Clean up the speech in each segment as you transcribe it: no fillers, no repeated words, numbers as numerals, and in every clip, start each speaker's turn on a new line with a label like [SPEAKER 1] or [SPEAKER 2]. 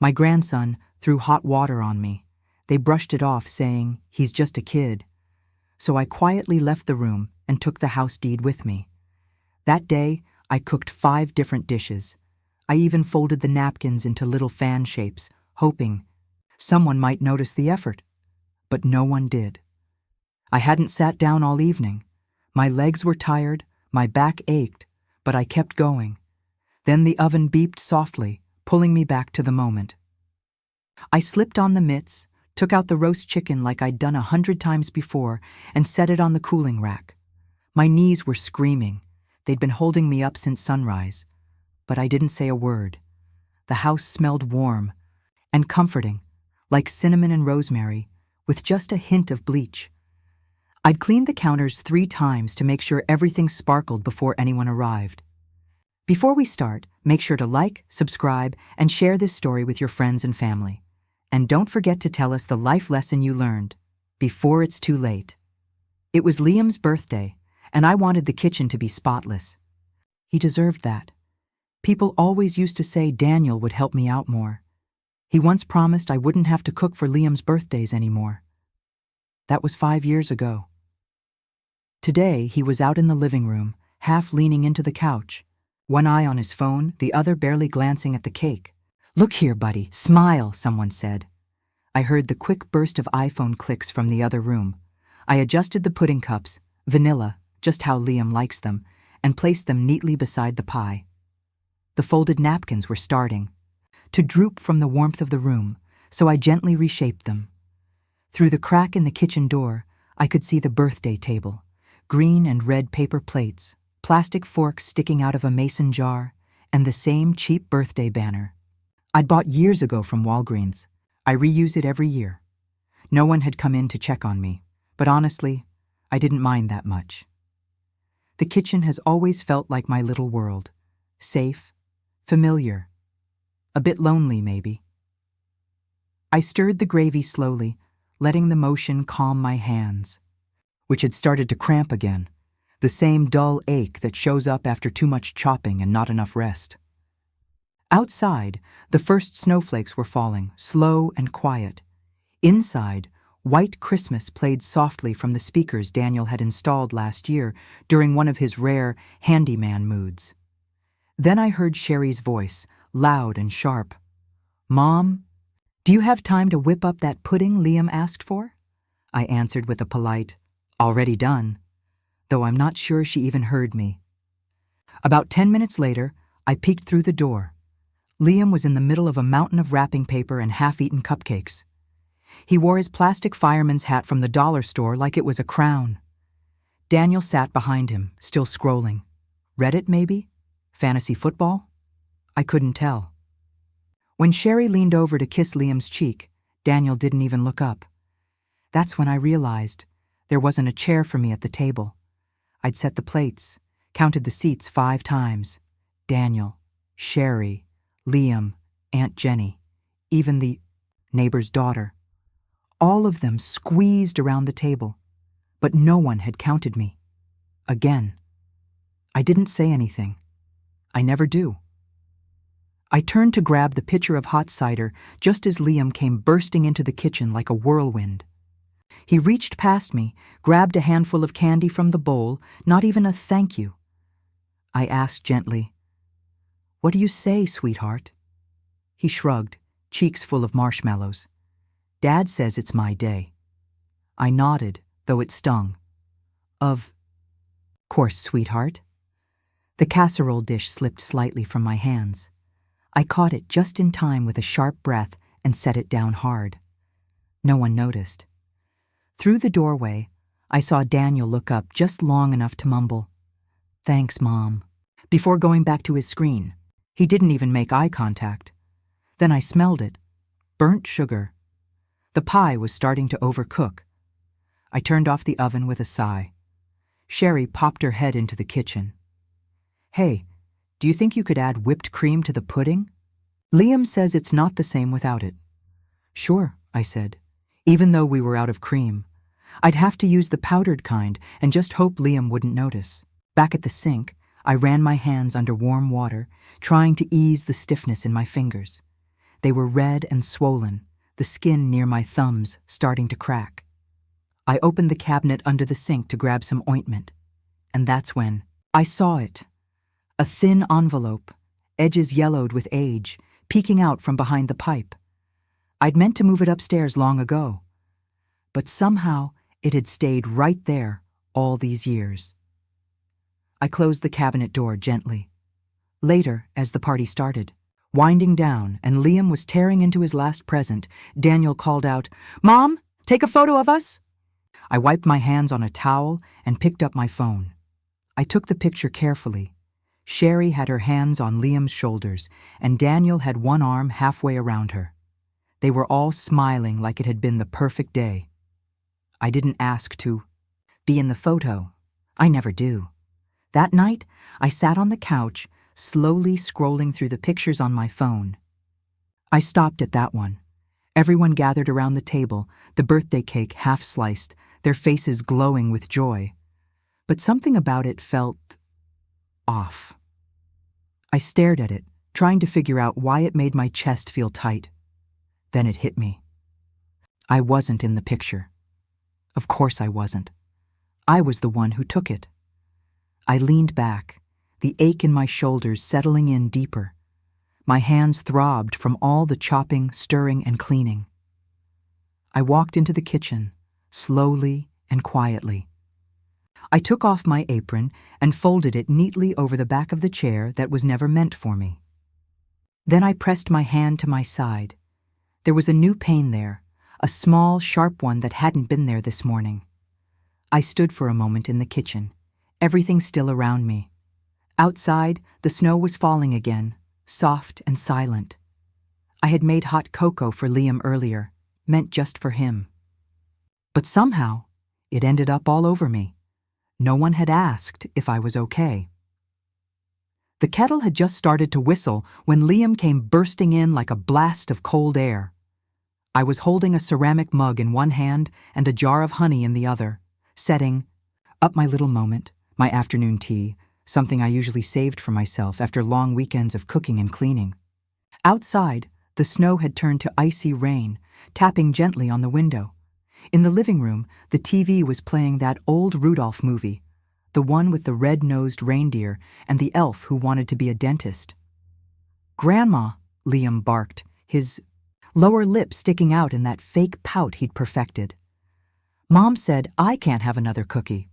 [SPEAKER 1] My grandson threw hot water on me. They brushed it off, saying, "He's just a kid." So I quietly left the room and took the house deed with me. That day, I cooked 5 different dishes. I even folded the napkins into little fan shapes, hoping someone might notice the effort. But no one did. I hadn't sat down all evening. My legs were tired, my back ached, but I kept going. Then the oven beeped softly, pulling me back to the moment. I slipped on the mitts, took out the roast chicken like I'd done 100 times before, and set it on the cooling rack. My knees were screaming. They'd been holding me up since sunrise. But I didn't say a word. The house smelled warm and comforting, like cinnamon and rosemary, with just a hint of bleach. I'd cleaned the counters 3 times to make sure everything sparkled before anyone arrived. Before we start, make sure to like, subscribe, and share this story with your friends and family. And don't forget to tell us the life lesson you learned before it's too late. It was Liam's birthday, and I wanted the kitchen to be spotless. He deserved that. People always used to say Daniel would help me out more. He once promised I wouldn't have to cook for Liam's birthdays anymore. That was 5 years ago. Today, he was out in the living room, half leaning into the couch, one eye on his phone, the other barely glancing at the cake. "Look here, buddy, smile," someone said. I heard the quick burst of iPhone clicks from the other room. I adjusted the pudding cups, vanilla, just how Liam likes them, and placed them neatly beside the pie. The folded napkins were starting to droop from the warmth of the room, so I gently reshaped them. Through the crack in the kitchen door, I could see the birthday table, green and red paper plates, plastic forks sticking out of a mason jar, and the same cheap birthday banner I'd bought years ago from Walgreens. I reuse it every year. No one had come in to check on me, but honestly, I didn't mind that much. The kitchen has always felt like my little world, safe, familiar, a bit lonely maybe. I stirred the gravy slowly, letting the motion calm my hands, which had started to cramp again, the same dull ache that shows up after too much chopping and not enough rest. Outside, the first snowflakes were falling, slow and quiet. Inside, White Christmas played softly from the speakers Daniel had installed last year during one of his rare handyman moods. Then I heard Sherry's voice, loud and sharp. "Mom, do you have time to whip up that pudding Liam asked for?" I answered with a polite, "Already done," though I'm not sure she even heard me. About 10 minutes later, I peeked through the door. Liam was in the middle of a mountain of wrapping paper and half-eaten cupcakes. He wore his plastic fireman's hat from the dollar store like it was a crown. Daniel sat behind him, still scrolling. Reddit, maybe? Fantasy football? I couldn't tell. When Sherry leaned over to kiss Liam's cheek, Daniel didn't even look up. That's when I realized there wasn't a chair for me at the table. I'd set the plates, counted the seats 5 times. Daniel, Sherry, Liam, Aunt Jenny, even the neighbor's daughter. All of them squeezed around the table, but no one had counted me. Again. I didn't say anything. I never do. I turned to grab the pitcher of hot cider just as Liam came bursting into the kitchen like a whirlwind. He reached past me, grabbed a handful of candy from the bowl, not even a thank you. I asked gently, "What do you say, sweetheart?" He shrugged, cheeks full of marshmallows. "Dad says it's my day." I nodded, though it stung. Of course, sweetheart." The casserole dish slipped slightly from my hands. I caught it just in time with a sharp breath and set it down hard. No one noticed. Through the doorway, I saw Daniel look up just long enough to mumble, "Thanks, Mom," before going back to his screen. He didn't even make eye contact. Then I smelled it. Burnt sugar. The pie was starting to overcook. I turned off the oven with a sigh. Sherry popped her head into the kitchen. "Hey, do you think you could add whipped cream to the pudding? Liam says it's not the same without it." "Sure," I said, even though we were out of cream. I'd have to use the powdered kind and just hope Liam wouldn't notice. Back at the sink, I ran my hands under warm water, trying to ease the stiffness in my fingers. They were red and swollen, the skin near my thumbs starting to crack. I opened the cabinet under the sink to grab some ointment, and that's when I saw it. A thin envelope, edges yellowed with age, peeking out from behind the pipe. I'd meant to move it upstairs long ago, but somehow it had stayed right there all these years. I closed the cabinet door gently. Later, as the party started, winding down and Liam was tearing into his last present, Daniel called out, "Mom, take a photo of us?" I wiped my hands on a towel and picked up my phone. I took the picture carefully. Sherry had her hands on Liam's shoulders, and Daniel had one arm halfway around her. They were all smiling like it had been the perfect day. I didn't ask to be in the photo. I never do. That night, I sat on the couch, slowly scrolling through the pictures on my phone. I stopped at that one. Everyone gathered around the table, the birthday cake half sliced, their faces glowing with joy. But something about it felt off. I stared at it, trying to figure out why it made my chest feel tight. Then it hit me. I wasn't in the picture. Of course I wasn't. I was the one who took it. I leaned back, the ache in my shoulders settling in deeper. My hands throbbed from all the chopping, stirring, and cleaning. I walked into the kitchen, slowly and quietly. I took off my apron and folded it neatly over the back of the chair that was never meant for me. Then I pressed my hand to my side. There was a new pain there, a small, sharp one that hadn't been there this morning. I stood for a moment in the kitchen, everything still around me. Outside, the snow was falling again, soft and silent. I had made hot cocoa for Liam earlier, meant just for him. But somehow, it ended up all over me. No one had asked if I was okay. The kettle had just started to whistle when Liam came bursting in like a blast of cold air. I was holding a ceramic mug in one hand and a jar of honey in the other, setting up my little moment, my afternoon tea, something I usually saved for myself after long weekends of cooking and cleaning. Outside, the snow had turned to icy rain, tapping gently on the window. In the living room, the TV was playing that old Rudolph movie, the one with the red-nosed reindeer and the elf who wanted to be a dentist. "Grandma," Liam barked, his lower lip sticking out in that fake pout he'd perfected. "Mom said I can't have another cookie."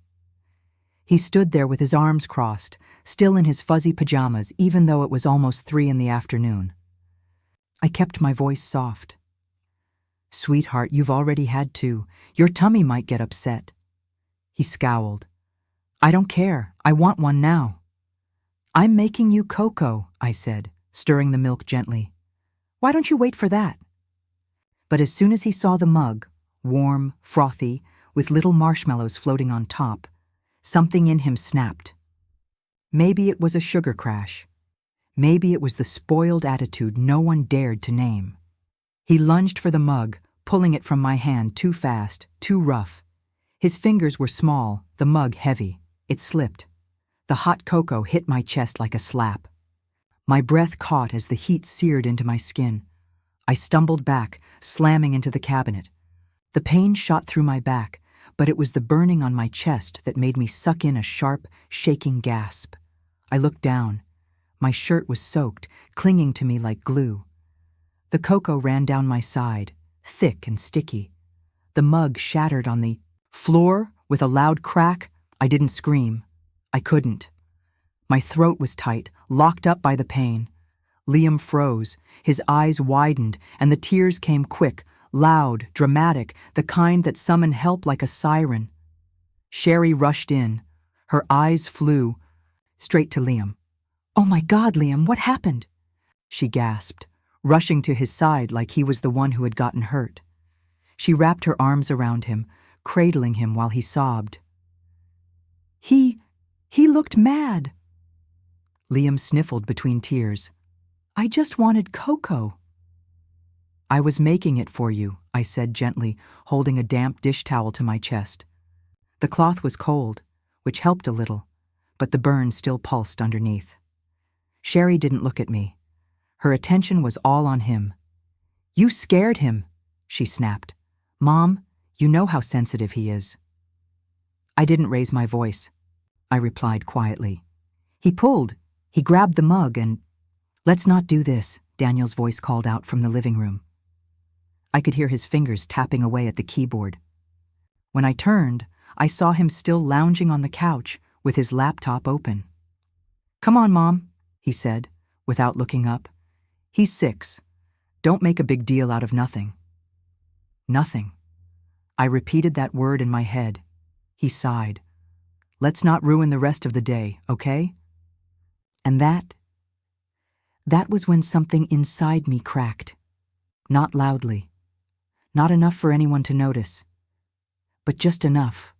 [SPEAKER 1] He stood there with his arms crossed, still in his fuzzy pajamas, even though it was almost 3 in the afternoon. I kept my voice soft. "Sweetheart, you've already had 2. Your tummy might get upset." He scowled. "I don't care. I want one now." "I'm making you cocoa," I said, stirring the milk gently. "Why don't you wait for that?" But as soon as he saw the mug, warm, frothy, with little marshmallows floating on top, something in him snapped. Maybe it was a sugar crash. Maybe it was the spoiled attitude no one dared to name. He lunged for the mug, pulling it from my hand too fast, too rough. His fingers were small, the mug heavy. It slipped. The hot cocoa hit my chest like a slap. My breath caught as the heat seared into my skin. I stumbled back, slamming into the cabinet. The pain shot through my back, but it was the burning on my chest that made me suck in a sharp, shaking gasp. I looked down. My shirt was soaked, clinging to me like glue. The cocoa ran down my side, thick and sticky. The mug shattered on the floor with a loud crack. I didn't scream. I couldn't. My throat was tight, locked up by the pain. Liam froze, his eyes widened, and the tears came quick, loud, dramatic, the kind that summon help like a siren. Sherry rushed in. Her eyes flew straight to Liam. "Oh my God, Liam, what happened?" she gasped, rushing to his side like he was the one who had gotten hurt. She wrapped her arms around him, cradling him while he sobbed. He looked mad." Liam sniffled between tears. "I just wanted cocoa." "I was making it for you," I said gently, holding a damp dish towel to my chest. The cloth was cold, which helped a little, but the burn still pulsed underneath. Sherry didn't look at me. Her attention was all on him. You scared him, she snapped. Mom, you know how sensitive he is. I didn't raise my voice, I replied quietly. He grabbed the mug and… Let's not do this, Daniel's voice called out from the living room. I could hear his fingers tapping away at the keyboard. When I turned, I saw him still lounging on the couch with his laptop open. Come on, Mom, he said, without looking up. He's 6. Don't make a big deal out of nothing. Nothing. I repeated that word in my head. He sighed. Let's not ruin the rest of the day, okay? And that was when something inside me cracked. Not loudly. Not enough for anyone to notice. But just enough,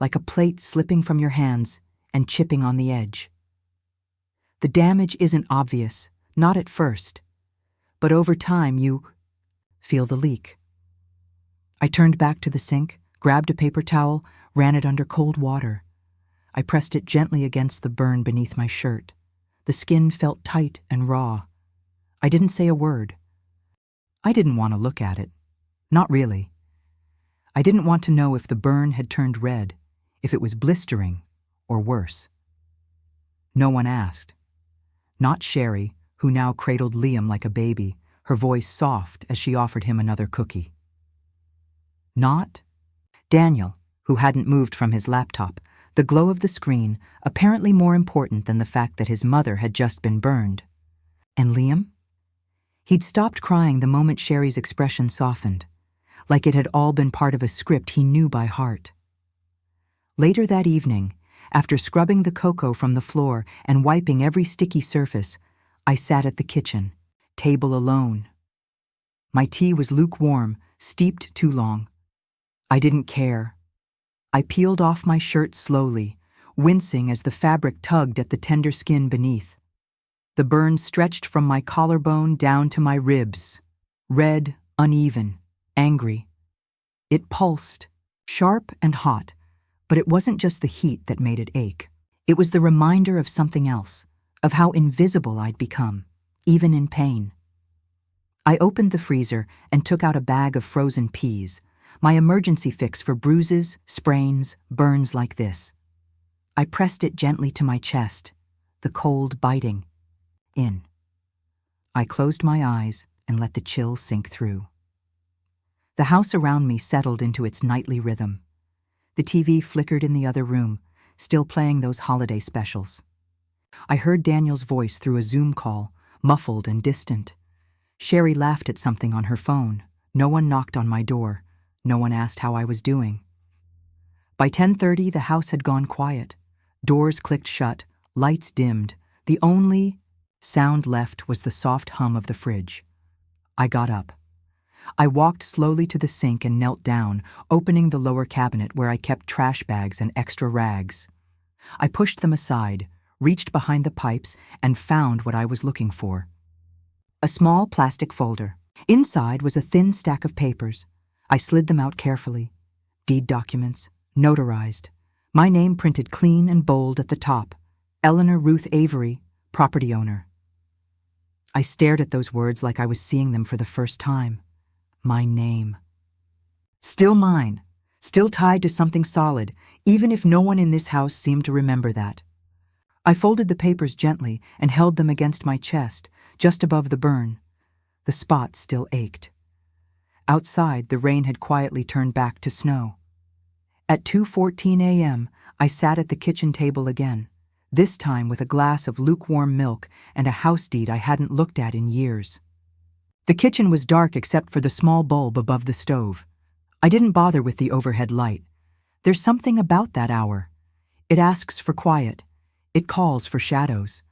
[SPEAKER 1] like a plate slipping from your hands and chipping on the edge. The damage isn't obvious, not at first, but over time you feel the leak. I turned back to the sink, grabbed a paper towel, ran it under cold water. I pressed it gently against the burn beneath my shirt. The skin felt tight and raw. I didn't say a word. I didn't want to look at it. Not really. I didn't want to know if the burn had turned red, if it was blistering, or worse. No one asked. Not Sherry, who now cradled Liam like a baby, her voice soft as she offered him another cookie. Not Daniel, who hadn't moved from his laptop, the glow of the screen apparently more important than the fact that his mother had just been burned. And Liam? He'd stopped crying the moment Sherry's expression softened, like it had all been part of a script he knew by heart. Later that evening, after scrubbing the cocoa from the floor and wiping every sticky surface, I sat at the kitchen, table alone. My tea was lukewarm, steeped too long. I didn't care. I peeled off my shirt slowly, wincing as the fabric tugged at the tender skin beneath. The burn stretched from my collarbone down to my ribs, red, uneven, angry. It pulsed, sharp and hot, but it wasn't just the heat that made it ache. It was the reminder of something else, of how invisible I'd become, even in pain. I opened the freezer and took out a bag of frozen peas, my emergency fix for bruises, sprains, burns like this. I pressed it gently to my chest, the cold biting in. I closed my eyes and let the chill sink through. The house around me settled into its nightly rhythm. The TV flickered in the other room, still playing those holiday specials. I heard Daniel's voice through a Zoom call, muffled and distant. Sherry laughed at something on her phone. No one knocked on my door. No one asked how I was doing. By 10:30, the house had gone quiet. Doors clicked shut, lights dimmed. The only sound left was the soft hum of the fridge. I got up. I walked slowly to the sink and knelt down, opening the lower cabinet where I kept trash bags and extra rags. I pushed them aside, reached behind the pipes, and found what I was looking for. A small plastic folder. Inside was a thin stack of papers. I slid them out carefully. Deed documents, notarized. My name printed clean and bold at the top. Eleanor Ruth Avery, property owner. I stared at those words like I was seeing them for the first time. My name. Still mine, still tied to something solid, even if no one in this house seemed to remember that. I folded the papers gently and held them against my chest, just above the burn. The spot still ached. Outside, the rain had quietly turned back to snow. At 2:14 a.m., I sat at the kitchen table again, this time with a glass of lukewarm milk and a house deed I hadn't looked at in years. The kitchen was dark except for the small bulb above the stove. I didn't bother with the overhead light. There's something about that hour. It asks for quiet. It calls for shadows.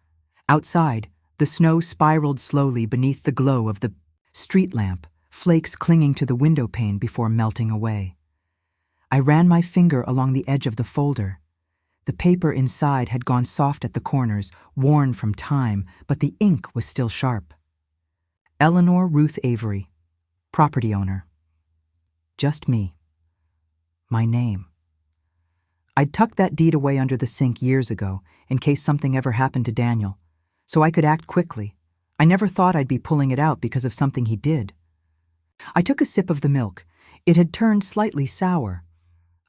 [SPEAKER 1] Outside, the snow spiraled slowly beneath the glow of the street lamp, flakes clinging to the window pane before melting away. I ran my finger along the edge of the folder. The paper inside had gone soft at the corners, worn from time, but the ink was still sharp. Eleanor Ruth Avery, property owner. Just me. My name. I'd tucked that deed away under the sink years ago, in case something ever happened to Daniel, so I could act quickly. I never thought I'd be pulling it out because of something he did. I took a sip of the milk. It had turned slightly sour.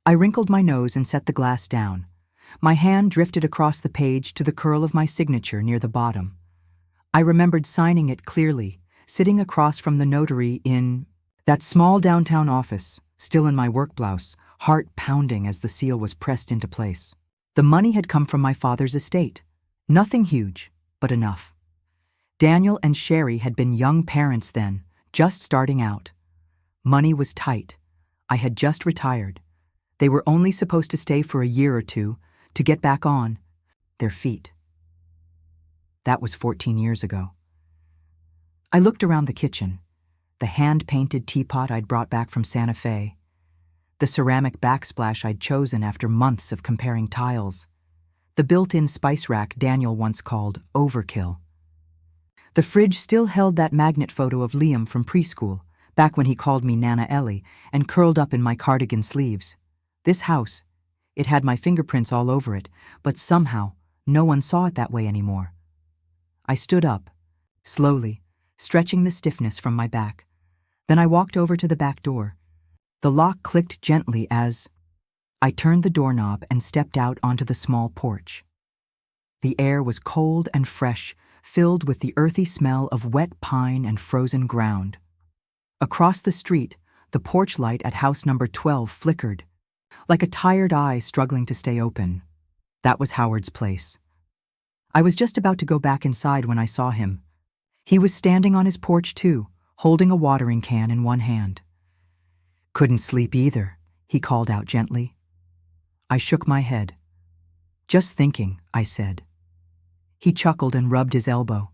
[SPEAKER 1] I wrinkled my nose and set the glass down. My hand drifted across the page to the curl of my signature near the bottom. I remembered signing it clearly, sitting across from the notary in that small downtown office, still in my work blouse, heart pounding as the seal was pressed into place. The money had come from my father's estate. Nothing huge, but enough. Daniel and Sherry had been young parents then, just starting out. Money was tight. I had just retired. They were only supposed to stay for a year or two to get back on their feet. That was 14 years ago. I looked around the kitchen, the hand-painted teapot I'd brought back from Santa Fe, the ceramic backsplash I'd chosen after months of comparing tiles, the built-in spice rack Daniel once called overkill. The fridge still held that magnet photo of Liam from preschool, back when he called me Nana Ellie and curled up in my cardigan sleeves. This house, it had my fingerprints all over it, but somehow no one saw it that way anymore. I stood up, slowly, stretching the stiffness from my back. Then I walked over to the back door. The lock clicked gently as I turned the doorknob and stepped out onto the small porch. The air was cold and fresh, filled with the earthy smell of wet pine and frozen ground. Across the street, the porch light at house number 12 flickered, like a tired eye struggling to stay open. That was Howard's place. I was just about to go back inside when I saw him. He was standing on his porch too, holding a watering can in one hand. "Couldn't sleep either," he called out gently. I shook my head. "Just thinking," I said. He chuckled and rubbed his elbow.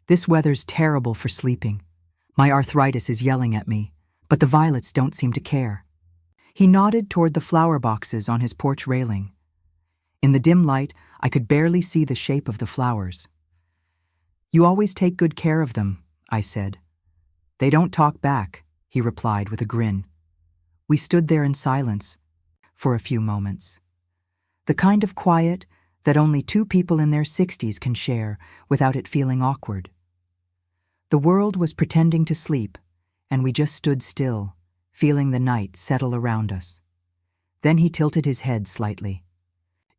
[SPEAKER 1] "This weather's terrible for sleeping. My arthritis is yelling at me, but the violets don't seem to care." He nodded toward the flower boxes on his porch railing. In the dim light, I could barely see the shape of the flowers. "You always take good care of them," I said. "They don't talk back," he replied with a grin. We stood there in silence for a few moments. The kind of quiet that only two people in their 60s can share without it feeling awkward. The world was pretending to sleep, and we just stood still, feeling the night settle around us. Then he tilted his head slightly.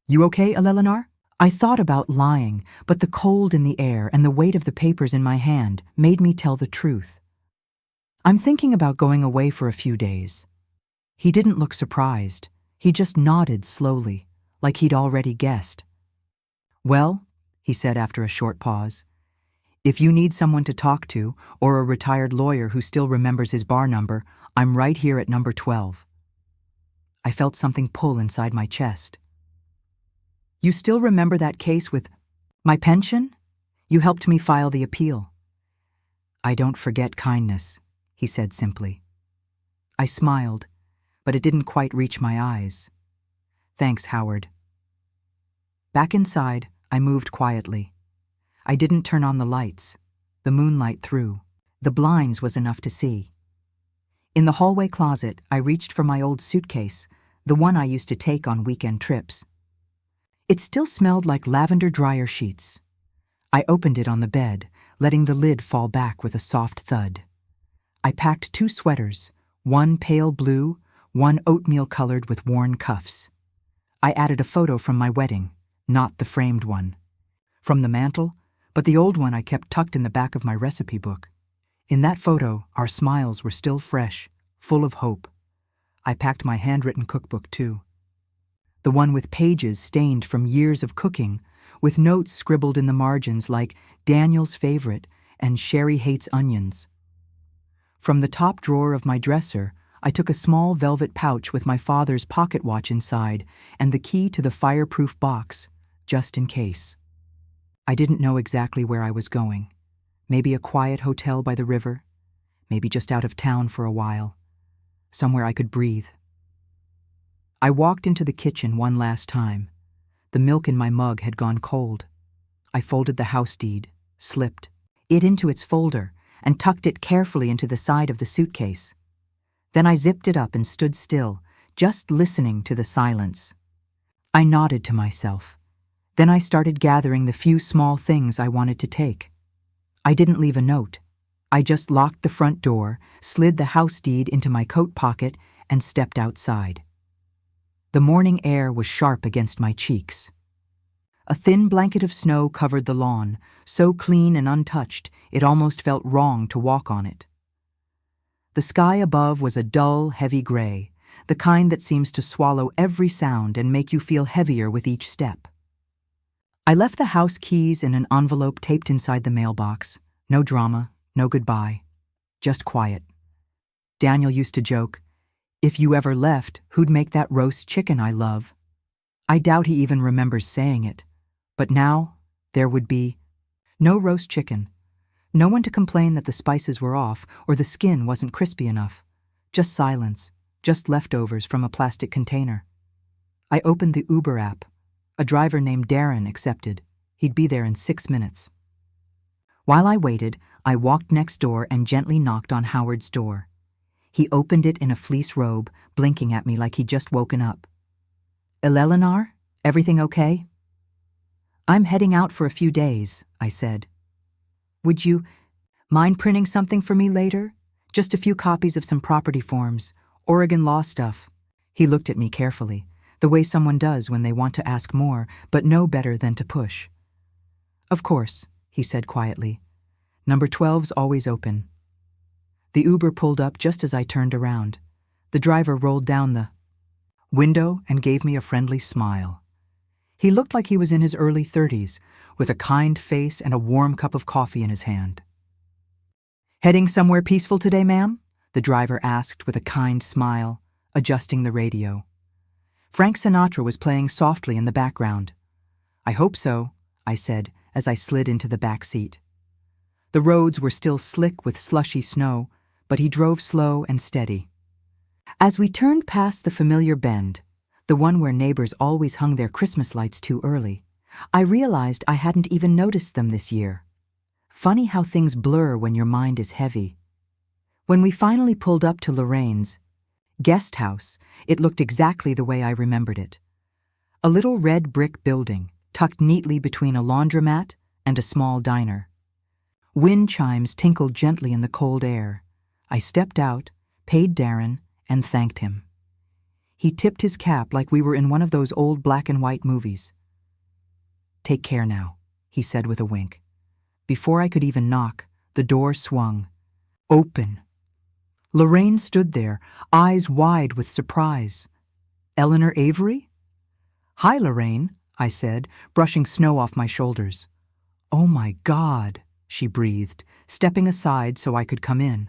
[SPEAKER 1] "You okay, Eleanor?" I thought about lying, but the cold in the air and the weight of the papers in my hand made me tell the truth. "I'm thinking about going away for a few days." He didn't look surprised. He just nodded slowly, like he'd already guessed. "Well," he said after a short pause, "if you need someone to talk to, or a retired lawyer who still remembers his bar number, I'm right here at number 12. I felt something pull inside my chest. "You still remember that case with my pension? You helped me file the appeal." "I don't forget kindness," he said simply. I smiled, but it didn't quite reach my eyes. "Thanks, Howard." Back inside, I moved quietly. I didn't turn on the lights. The moonlight through. The blinds was enough to see. In the hallway closet, I reached for my old suitcase, the one I used to take on weekend trips. It still smelled like lavender dryer sheets. I opened it on the bed, letting the lid fall back with a soft thud. I packed 2 sweaters, one pale blue, one oatmeal-colored with worn cuffs. I added a photo from my wedding, not the framed one. From the mantel, but the old one I kept tucked in the back of my recipe book. In that photo, our smiles were still fresh, full of hope. I packed my handwritten cookbook too. The one with pages stained from years of cooking, with notes scribbled in the margins like Daniel's favorite and Sherry hates onions. From the top drawer of my dresser, I took a small velvet pouch with my father's pocket watch inside and the key to the fireproof box, just in case. I didn't know exactly where I was going. Maybe a quiet hotel by the river, maybe just out of town for a while, somewhere I could breathe. I walked into the kitchen one last time. The milk in my mug had gone cold. I folded the house deed, slipped it into its folder, and tucked it carefully into the side of the suitcase. Then I zipped it up and stood still, just listening to the silence. I nodded to myself. Then I started gathering the few small things I wanted to take. I didn't leave a note. I just locked the front door, slid the house deed into my coat pocket, and stepped outside. The morning air was sharp against my cheeks. A thin blanket of snow covered the lawn, so clean and untouched it almost felt wrong to walk on it. The sky above was a dull, heavy gray, the kind that seems to swallow every sound and make you feel heavier with each step. I left the house keys in an envelope taped inside the mailbox. No drama, no goodbye, just quiet. Daniel used to joke, "If you ever left, who'd make that roast chicken I love?" I doubt he even remembers saying it. But now, there would be no roast chicken. No one to complain that the spices were off or the skin wasn't crispy enough. Just silence, just leftovers from a plastic container. I opened the Uber app. A driver named Darren accepted. He'd be there in 6 minutes. While I waited, I walked next door and gently knocked on Howard's door. He opened it in a fleece robe, blinking at me like he'd just woken up. "Eleanor, everything okay?" "I'm heading out for a few days," I said. "Would you mind printing something for me later? Just a few copies of some property forms, Oregon law stuff." He looked at me carefully, the way someone does when they want to ask more, but know better than to push. "Of course," he said quietly. "Number 12's always open." The Uber pulled up just as I turned around. The driver rolled down the window and gave me a friendly smile. He looked like he was in his early 30s, with a kind face and a warm cup of coffee in his hand. "Heading somewhere peaceful today, ma'am?" the driver asked with a kind smile, adjusting the radio. Frank Sinatra was playing softly in the background. "I hope so," I said as I slid into the back seat. The roads were still slick with slushy snow, but he drove slow and steady. As we turned past the familiar bend, the one where neighbors always hung their Christmas lights too early, I realized I hadn't even noticed them this year. Funny how things blur when your mind is heavy. When we finally pulled up to Lorraine's guest house, it looked exactly the way I remembered it. A little red brick building, tucked neatly between a laundromat and a small diner. Wind chimes tinkled gently in the cold air. I stepped out, paid Darren, and thanked him. He tipped his cap like we were in one of those old black and white movies. "Take care now," he said with a wink. Before I could even knock, the door swung. Open. Lorraine stood there, eyes wide with surprise. "Eleanor Avery?" "Hi, Lorraine," I said, brushing snow off my shoulders. "Oh my God," she breathed, stepping aside so I could come in.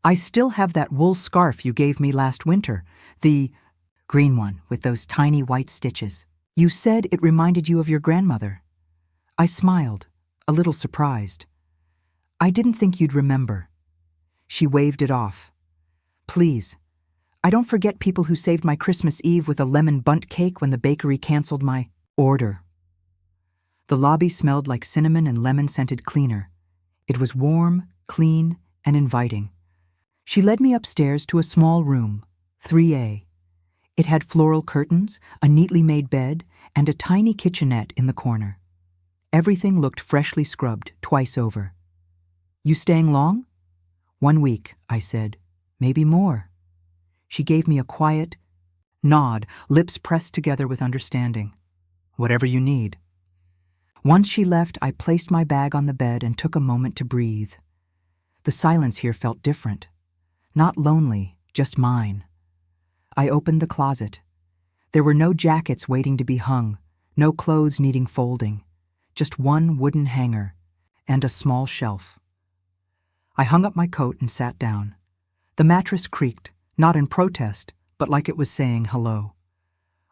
[SPEAKER 1] "I still have that wool scarf you gave me last winter, the green one with those tiny white stitches. You said it reminded you of your grandmother." I smiled, a little surprised. "I didn't think you'd remember." She waved it off. "Please, I don't forget people who saved my Christmas Eve with a lemon bundt cake when the bakery canceled my order." The lobby smelled like cinnamon and lemon-scented cleaner. It was warm, clean, and inviting. She led me upstairs to a small room, 3A. It had floral curtains, a neatly made bed, and a tiny kitchenette in the corner. Everything looked freshly scrubbed twice over. "You staying long?" "1 week," I said. "Maybe more." She gave me a quiet nod, lips pressed together with understanding. "Whatever you need." Once she left, I placed my bag on the bed and took a moment to breathe. The silence here felt different. Not lonely, just mine. I opened the closet. There were no jackets waiting to be hung, no clothes needing folding, just one wooden hanger and a small shelf. I hung up my coat and sat down. The mattress creaked, not in protest, but like it was saying hello.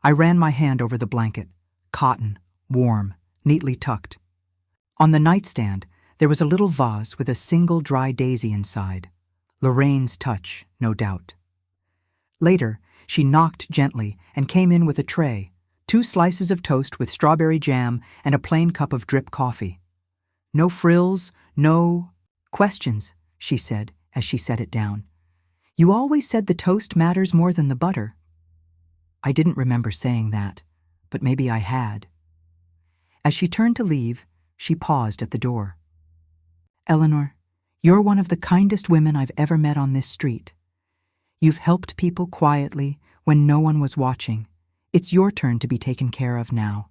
[SPEAKER 1] I ran my hand over the blanket, cotton, warm, neatly tucked. On the nightstand, there was a little vase with a single dry daisy inside. Lorraine's touch, no doubt. Later, she knocked gently and came in with a tray, 2 slices of toast with strawberry jam and a plain cup of drip coffee. "No frills, no questions," she said as she set it down. "You always said the toast matters more than the butter." I didn't remember saying that, but maybe I had. As she turned to leave, she paused at the door. "Eleanor, You're one of the kindest women I've ever met on this street. You've helped people quietly when no one was watching. It's your turn to be taken care of now."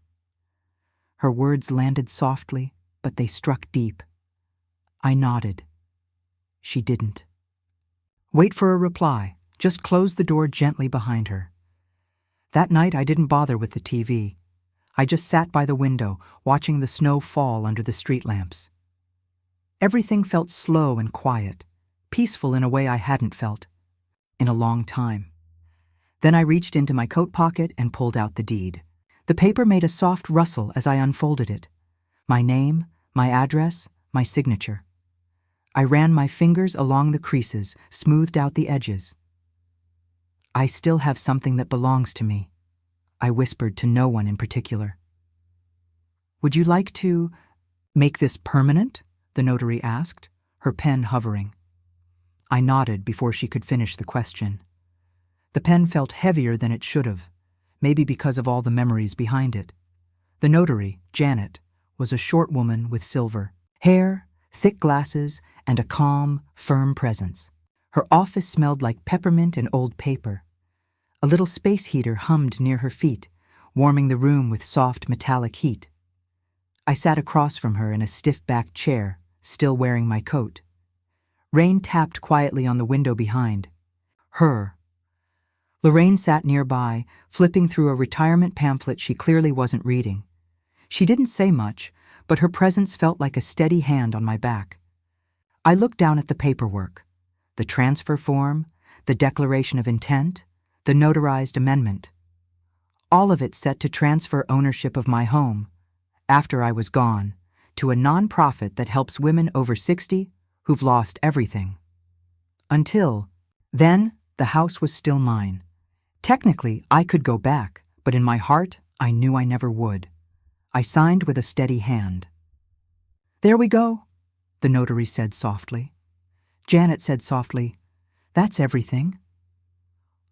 [SPEAKER 1] Her words landed softly, but they struck deep. I nodded. She didn't. "Wait for a reply. Just close the door gently behind her." That night I didn't bother with the TV. I just sat by the window, watching the snow fall under the street lamps. Everything felt slow and quiet, peaceful in a way I hadn't felt in a long time. Then I reached into my coat pocket and pulled out the deed. The paper made a soft rustle as I unfolded it. My name, my address, my signature. I ran my fingers along the creases, smoothed out the edges. "I still have something that belongs to me," I whispered to no one in particular. "Would you like to make this permanent?" the notary asked, her pen hovering. I nodded before she could finish the question. The pen felt heavier than it should have, maybe because of all the memories behind it. The notary, Janet, was a short woman with silver hair, thick glasses, and a calm, firm presence. Her office smelled like peppermint and old paper. A little space heater hummed near her feet, warming the room with soft metallic heat. I sat across from her in a stiff-backed chair, still wearing my coat. Rain tapped quietly on the window behind. Her. Lorraine sat nearby, flipping through a retirement pamphlet she clearly wasn't reading. She didn't say much, but her presence felt like a steady hand on my back. I looked down at the paperwork, the transfer form, the declaration of intent, the notarized amendment. All of it set to transfer ownership of my home, after I was gone, to a nonprofit that helps women over 60 who've lost everything. Until then, the house was still mine. Technically, I could go back, but in my heart, I knew I never would. I signed with a steady hand. "There we go," the notary said softly. Janet said softly, "That's everything."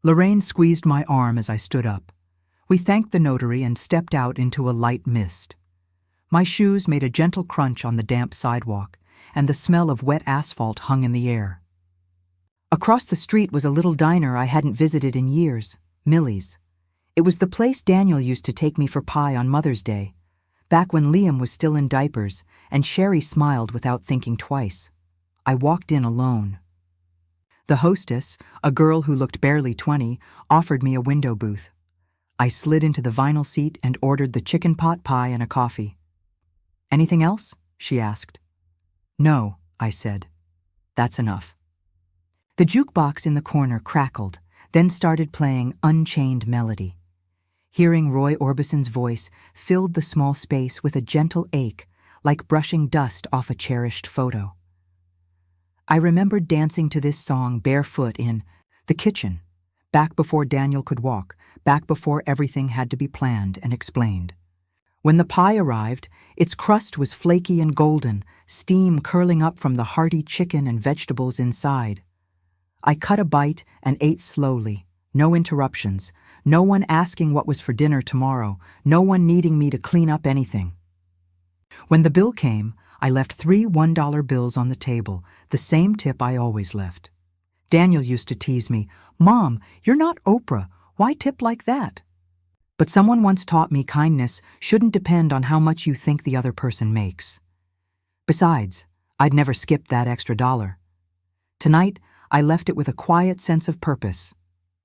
[SPEAKER 1] Lorraine squeezed my arm as I stood up. We thanked the notary and stepped out into a light mist. My shoes made a gentle crunch on the damp sidewalk, and the smell of wet asphalt hung in the air. Across the street was a little diner I hadn't visited in years, Millie's. It was the place Daniel used to take me for pie on Mother's Day, back when Liam was still in diapers and Sherry smiled without thinking twice. I walked in alone. The hostess, a girl who looked barely 20, offered me a window booth. I slid into the vinyl seat and ordered the chicken pot pie and a coffee. "Anything else?" she asked. "No," I said. "That's enough." The jukebox in the corner crackled, then started playing Unchained Melody. Hearing Roy Orbison's voice filled the small space with a gentle ache, like brushing dust off a cherished photo. I remembered dancing to this song barefoot in the kitchen, back before Daniel could walk, back before everything had to be planned and explained. When the pie arrived, its crust was flaky and golden, steam curling up from the hearty chicken and vegetables inside. I cut a bite and ate slowly, no interruptions, no one asking what was for dinner tomorrow, no one needing me to clean up anything. When the bill came, I left 3 $1 bills on the table, the same tip I always left. Daniel used to tease me, "Mom, you're not Oprah. Why tip like that?" But someone once taught me kindness shouldn't depend on how much you think the other person makes. Besides, I'd never skipped that extra $1. Tonight, I left it with a quiet sense of purpose,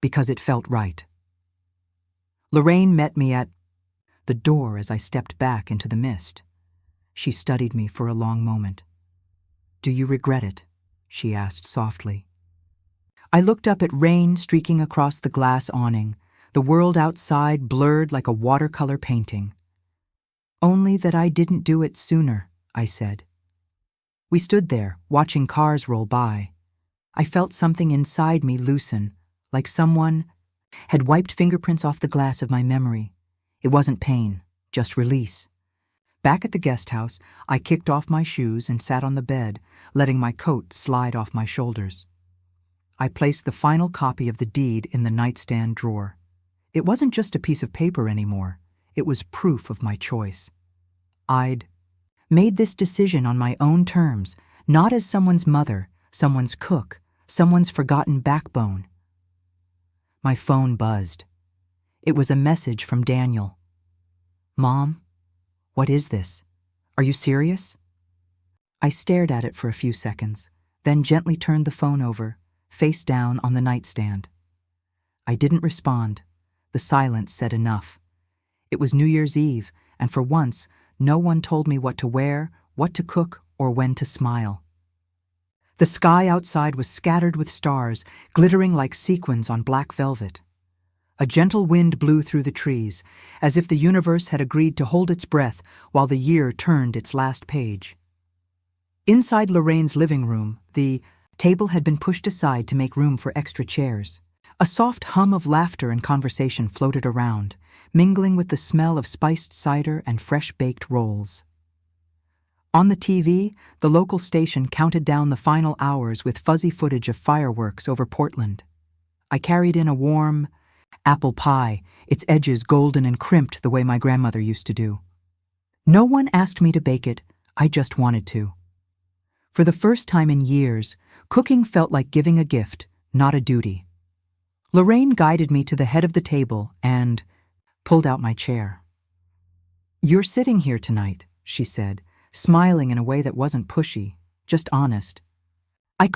[SPEAKER 1] because it felt right. Lorraine met me at the door as I stepped back into the mist. She studied me for a long moment. "Do you regret it?" she asked softly. I looked up at rain streaking across the glass awning, the world outside blurred like a watercolor painting. "Only that I didn't do it sooner," I said. We stood there, watching cars roll by. I felt something inside me loosen, like someone had wiped fingerprints off the glass of my memory. It wasn't pain, just release. Back at the guest house, I kicked off my shoes and sat on the bed, letting my coat slide off my shoulders. I placed the final copy of the deed in the nightstand drawer. It wasn't just a piece of paper anymore. It was proof of my choice. I'd made this decision on my own terms, Not as someone's mother, someone's cook, someone's forgotten backbone. My phone buzzed. It was a message from Daniel. "Mom, what is this? Are you serious?" I stared at it for a few seconds, then gently turned the phone over, face down on the nightstand. I didn't respond. The silence said enough. It was New Year's Eve, and for once, no one told me what to wear, what to cook, or when to smile. The sky outside was scattered with stars, glittering like sequins on black velvet. A gentle wind blew through the trees, as if the universe had agreed to hold its breath while the year turned its last page. Inside Lorraine's living room, the table had been pushed aside to make room for extra chairs. A soft hum of laughter and conversation floated around, mingling with the smell of spiced cider and fresh-baked rolls. On the TV, the local station counted down the final hours with fuzzy footage of fireworks over Portland. I carried in a warm apple pie, its edges golden and crimped the way my grandmother used to do. No one asked me to bake it, I just wanted to. For the first time in years, cooking felt like giving a gift, not a duty. Lorraine guided me to the head of the table and pulled out my chair. "You're sitting here tonight," she said, smiling in a way that wasn't pushy, just honest. I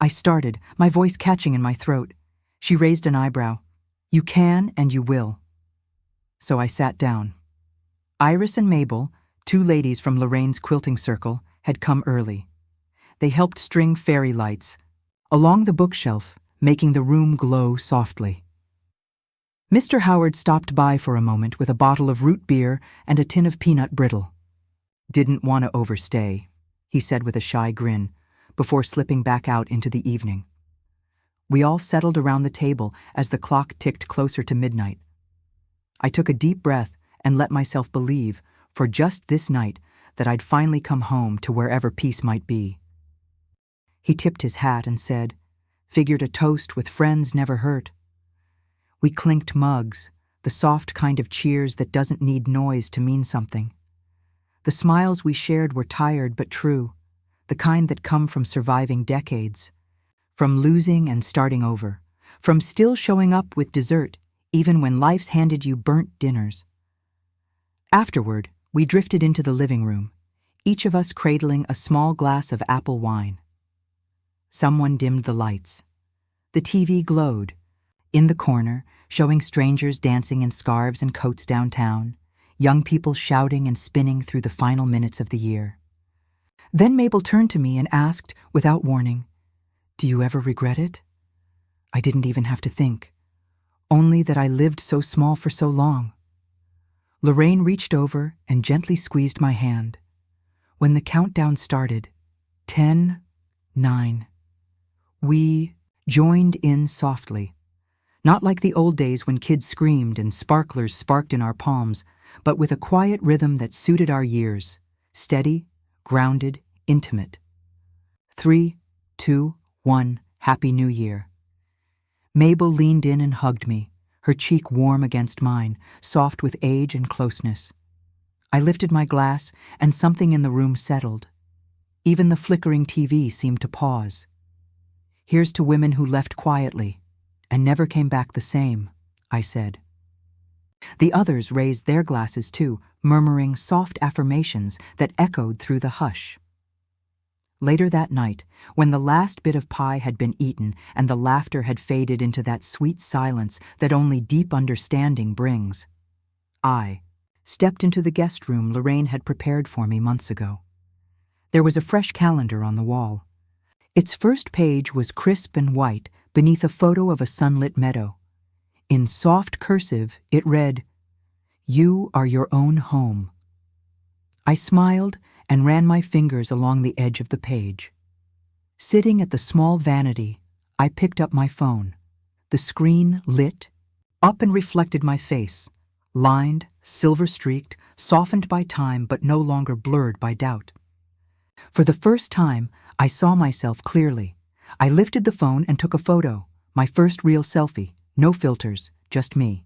[SPEAKER 1] started, my voice catching in my throat. She raised an eyebrow. "You can and you will." So I sat down. Iris and Mabel, two ladies from Lorraine's quilting circle, had come early. They helped string fairy lights along the bookshelf, making the room glow softly. Mr. Howard stopped by for a moment with a bottle of root beer and a tin of peanut brittle. "Didn't want to overstay," he said with a shy grin, before slipping back out into the evening. We all settled around the table as the clock ticked closer to midnight. I took a deep breath and let myself believe, for just this night, that I'd finally come home to wherever peace might be. He tipped his hat and said, "Figured a toast with friends never hurt." We clinked mugs, the soft kind of cheers that doesn't need noise to mean something. The smiles we shared were tired but true, the kind that come from surviving decades, from losing and starting over, from still showing up with dessert even when life's handed you burnt dinners. Afterward, we drifted into the living room, each of us cradling a small glass of apple wine. Someone dimmed the lights. The TV glowed, in the corner, showing strangers dancing in scarves and coats downtown, young people shouting and spinning through the final minutes of the year. Then Mabel turned to me and asked, without warning, "Do you ever regret it?" I didn't even have to think, only that I lived so small for so long. Lorraine reached over and gently squeezed my hand. When the countdown started, 10, 9, we joined in softly. Not like the old days when kids screamed and sparklers sparked in our palms, but with a quiet rhythm that suited our years, steady, grounded, intimate. 3, 2, 1, Happy New Year. Mabel leaned in and hugged me, her cheek warm against mine, soft with age and closeness. I lifted my glass, and something in the room settled. Even the flickering TV seemed to pause. "Here's to women who left quietly and never came back the same," I said. The others raised their glasses too, murmuring soft affirmations that echoed through the hush. Later that night, when the last bit of pie had been eaten and the laughter had faded into that sweet silence that only deep understanding brings, I stepped into the guest room Lorraine had prepared for me months ago. There was a fresh calendar on the wall. Its first page was crisp and white beneath a photo of a sunlit meadow. In soft cursive, it read, "You are your own home." I smiled and ran my fingers along the edge of the page. Sitting at the small vanity, I picked up my phone. The screen lit up and reflected my face, lined, silver-streaked, softened by time but no longer blurred by doubt. For the first time, I saw myself clearly. I lifted the phone and took a photo, my first real selfie, no filters, just me.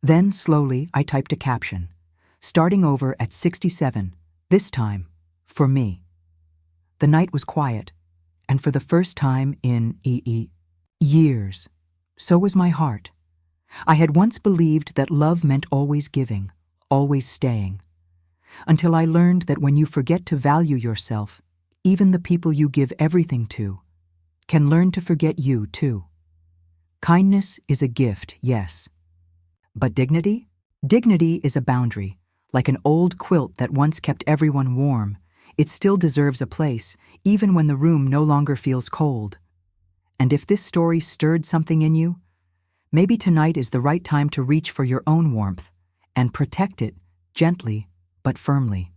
[SPEAKER 1] Then, slowly, I typed a caption, starting over at 67, this time, for me. The night was quiet, and for the first time in years, so was my heart. I had once believed that love meant always giving, always staying, until I learned that when you forget to value yourself, even the people you give everything to can learn to forget you too. Kindness is a gift, yes. But dignity? Dignity is a boundary, like an old quilt that once kept everyone warm. It still deserves a place, even when the room no longer feels cold. And if this story stirred something in you, maybe tonight is the right time to reach for your own warmth and protect it gently but firmly.